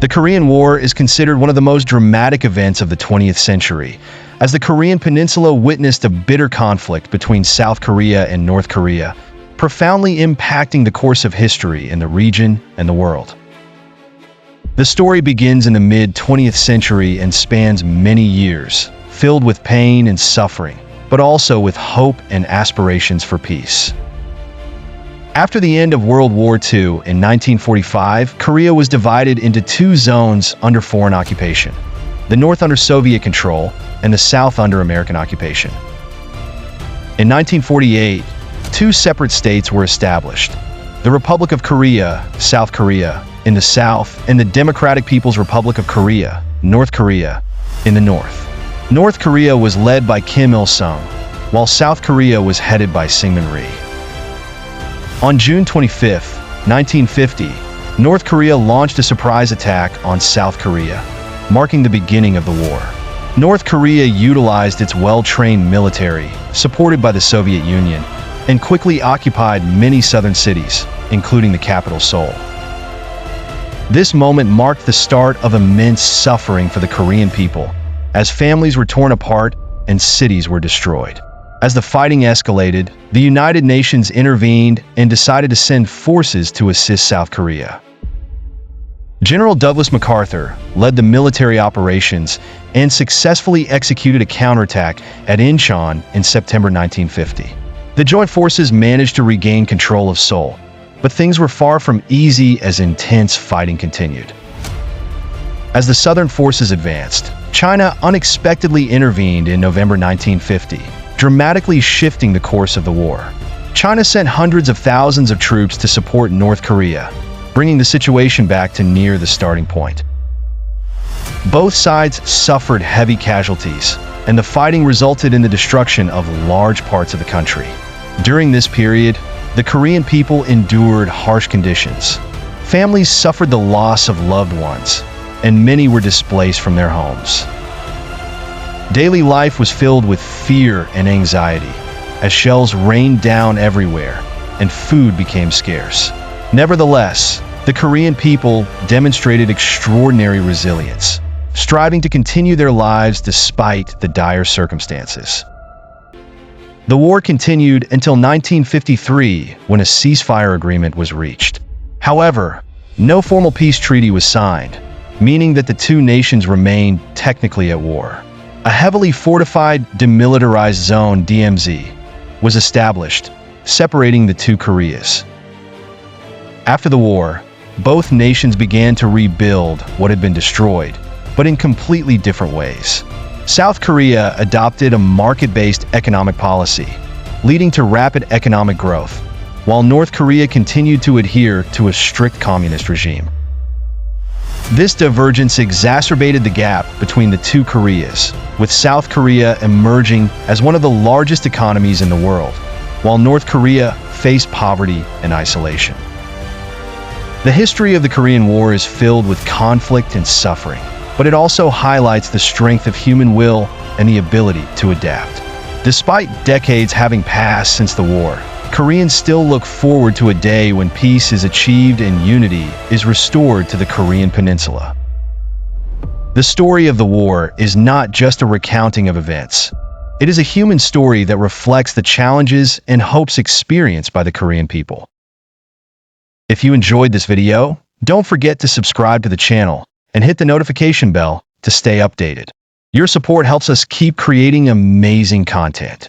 The Korean War is considered one of the most dramatic events of the 20th century, as the Korean Peninsula witnessed a bitter conflict between South Korea and North Korea, profoundly impacting the course of history in the region and the world. The story begins in the mid-20th century and spans many years, filled with pain and suffering, but also with hope and aspirations for peace. After the end of World War II in 1945, Korea was divided into two zones under foreign occupation: the North under Soviet control and the South under American occupation. In 1948, two separate states were established: the Republic of Korea, South Korea, in the south, and the Democratic People's Republic of Korea, North Korea, in the north. North Korea was led by Kim Il-sung, while South Korea was headed by Syngman Rhee. On June 25, 1950, North Korea launched a surprise attack on South Korea, marking the beginning of the war. North Korea utilized its well-trained military, supported by the Soviet Union, and quickly occupied many southern cities, including the capital Seoul. This moment marked the start of immense suffering for the Korean people, as families were torn apart and cities were destroyed. As the fighting escalated, the United Nations intervened and decided to send forces to assist South Korea. General Douglas MacArthur led the military operations and successfully executed a counterattack at Incheon in September 1950. The joint forces managed to regain control of Seoul, but things were far from easy as intense fighting continued. As the Southern forces advanced, China unexpectedly intervened in November 1950, dramatically shifting the course of the war. China sent hundreds of thousands of troops to support North Korea, bringing the situation back to near the starting point. Both sides suffered heavy casualties, and the fighting resulted in the destruction of large parts of the country. During this period, the Korean people endured harsh conditions. Families suffered the loss of loved ones, and many were displaced from their homes. Daily life was filled with fear and anxiety, as shells rained down everywhere and food became scarce. Nevertheless, the Korean people demonstrated extraordinary resilience, striving to continue their lives despite the dire circumstances. The war continued until 1953, when a ceasefire agreement was reached. However, no formal peace treaty was signed, meaning that the two nations remained technically at war. A heavily fortified, demilitarized zone, DMZ, was established, separating the two Koreas. After the war, both nations began to rebuild what had been destroyed, but in completely different ways. South Korea adopted a market-based economic policy, leading to rapid economic growth, while North Korea continued to adhere to a strict communist regime. This divergence exacerbated the gap between the two Koreas, with South Korea emerging as one of the largest economies in the world, while North Korea faced poverty and isolation. The history of the Korean War is filled with conflict and suffering, but it also highlights the strength of human will and the ability to adapt. Despite decades having passed since the war, Koreans still look forward to a day when peace is achieved and unity is restored to the Korean Peninsula. The story of the war is not just a recounting of events. It is a human story that reflects the challenges and hopes experienced by the Korean people. If you enjoyed this video, don't forget to subscribe to the channel and hit the notification bell to stay updated. Your support helps us keep creating amazing content.